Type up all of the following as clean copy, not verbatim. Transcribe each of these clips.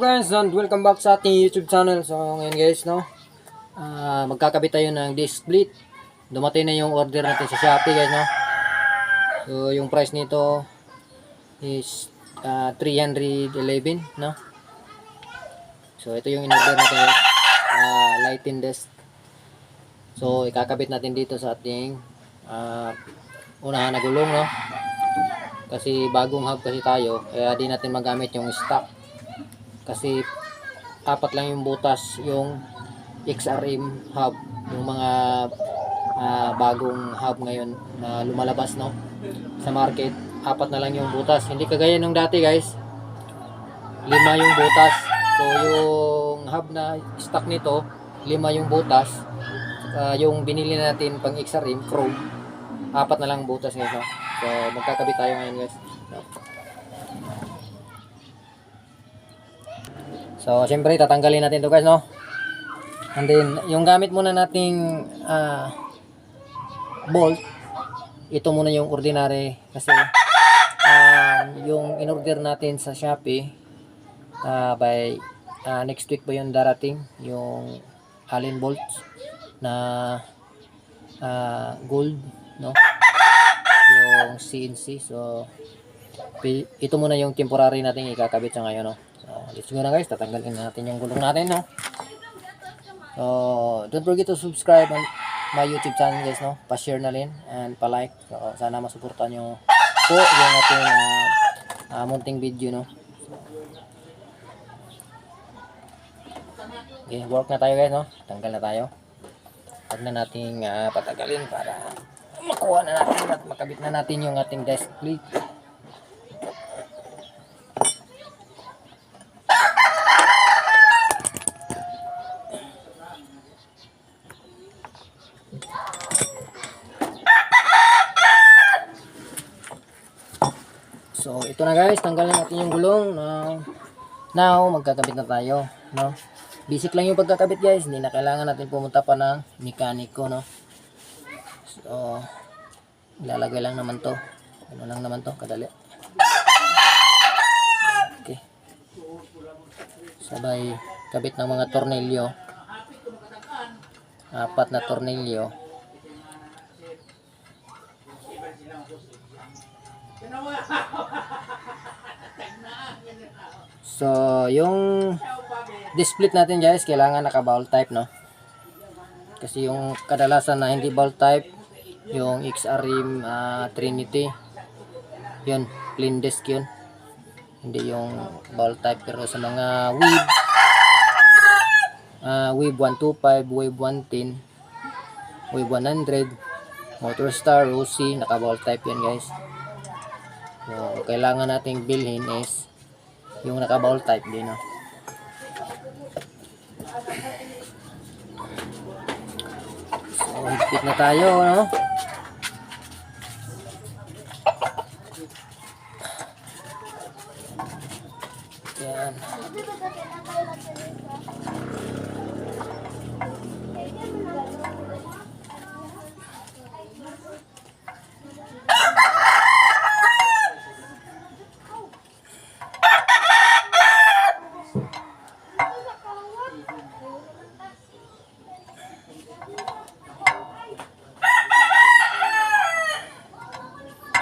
guys, and welcome back sa ating YouTube channel. So ngayon guys, no, magkakabit tayo ng disc split. Dumating na yung order natin sa Shopee guys, no. So yung price nito is 311, no. So ito yung in-order natin guys, lighting desk. So ikakabit natin dito sa ating unahan na gulong, no. Kasi bagong hub kasi tayo, kaya di natin magamit yung stock. Kasi apat lang yung butas yung XRM hub, yung mga bagong hub ngayon na lumalabas, no, sa market. Apat na lang yung butas, hindi kagaya nung dati guys, 5 yung butas. So yung hub na stock nito, 5 yung butas. Yung binili natin pang XRM Chrome, apat na lang butas guys, no? So magkakabit tayo ngayon guys, no? So, siyempre, tatanggalin natin to guys, no? And then, yung gamit muna nating bolt, ito muna yung ordinary. Kasi, yung in-order natin sa Shopee, by next week ba yung darating, yung Allen bolts na gold, no? Yung CNC. So, ito muna yung temporary natin ikakabit sa ngayon, no? So, let's go na guys, tatanggalin natin yung gulong natin, no? So, don't forget to subscribe on my YouTube channel guys, no? Pa-share na rin and pa-like. So, sana masuportan nyo po yung ating munting video, no? Okay, work na tayo guys, no? Tanggal na tayo. Huwag na nating patagalin para makuha na natin at makabit na natin yung ating desk plate. So, ito na guys, tanggalin natin yung gulong. Now, magkakabit na tayo, no? Basic lang yung pagkakabit guys, hindi na kailangan natin pumunta pa ng mekaniko, no? So, ilalagay lang naman to. Ano lang naman to, kadali. Okay. Sabay kabit ng mga tornilyo. 4 na tornilyo. So, yung disc split natin guys, kailangan naka-bowl type, no? Kasi yung kadalasan na hindi bowl type, yung XRM Trinity, yun, plain disc yun. Hindi yung bowl type. Pero sa mga Wave 125, Wave 110, Wave 100, Motorstar, Rossi, naka-bowl type yan guys. So, kailangan nating bilhin is yung naka-bowl type din, no? So, higpit na tayo, no? Yan.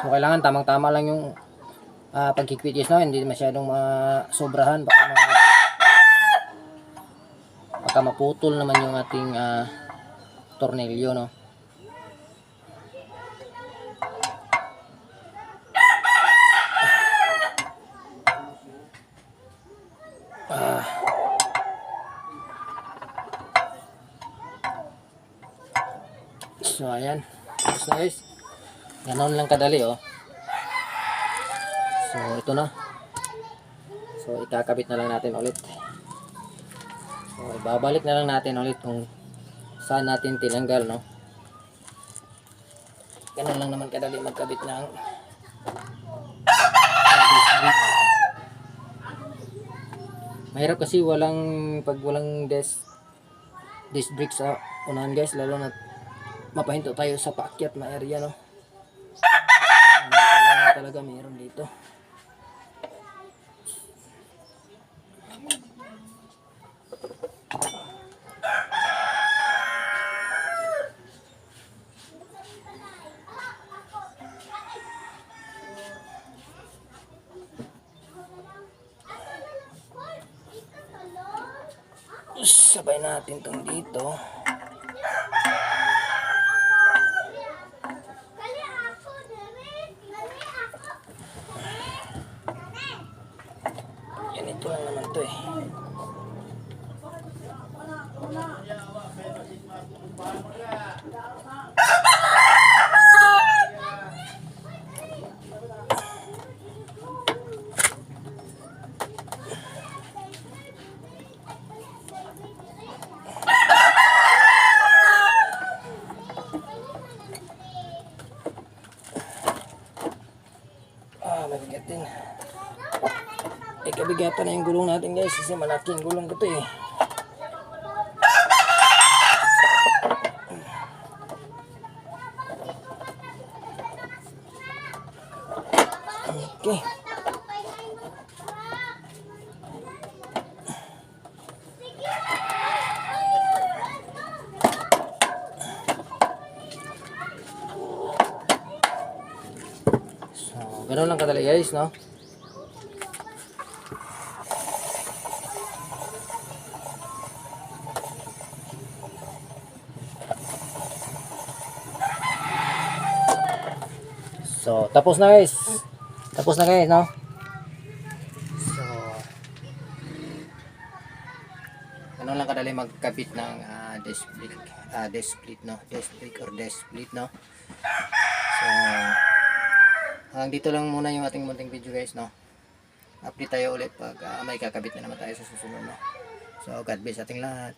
So, kailangan tamang-tama lang yung pagkikwit guys, no? Hindi masyadong sobrahan, baka maputol naman yung ating tornilyo, no? So ayan, tapos na guys. Ganon lang kadali, oh. So ito na. So ikakabit na lang natin ulit. So babalik na lang natin ulit kung saan natin tinanggal, no? Ganon lang naman kadali magkabit ng mahirap kasi pag walang disc brake sa unahan guys, lalo na mapahinto tayo sa paakyat na area, no? Kailangan talaga mayroon dito. sabay natin tong dito. Ganito lang naman to eh. Mabigat din. Kabigatan na yung gulong natin guys kasi malaking gulong ko to eh. Okay. So, ganun lang kadali guys, no? So, tapos na guys. Tapos na guys, no? So, ganun lang kadali magkabit ng disc brake, disc split, no? Disc brake or disc split, no? So, hanggang dito lang muna yung ating munting video guys, no? Update tayo ulit pag may kakabit na naman tayo sa susunod, no? So, God bless ating lahat.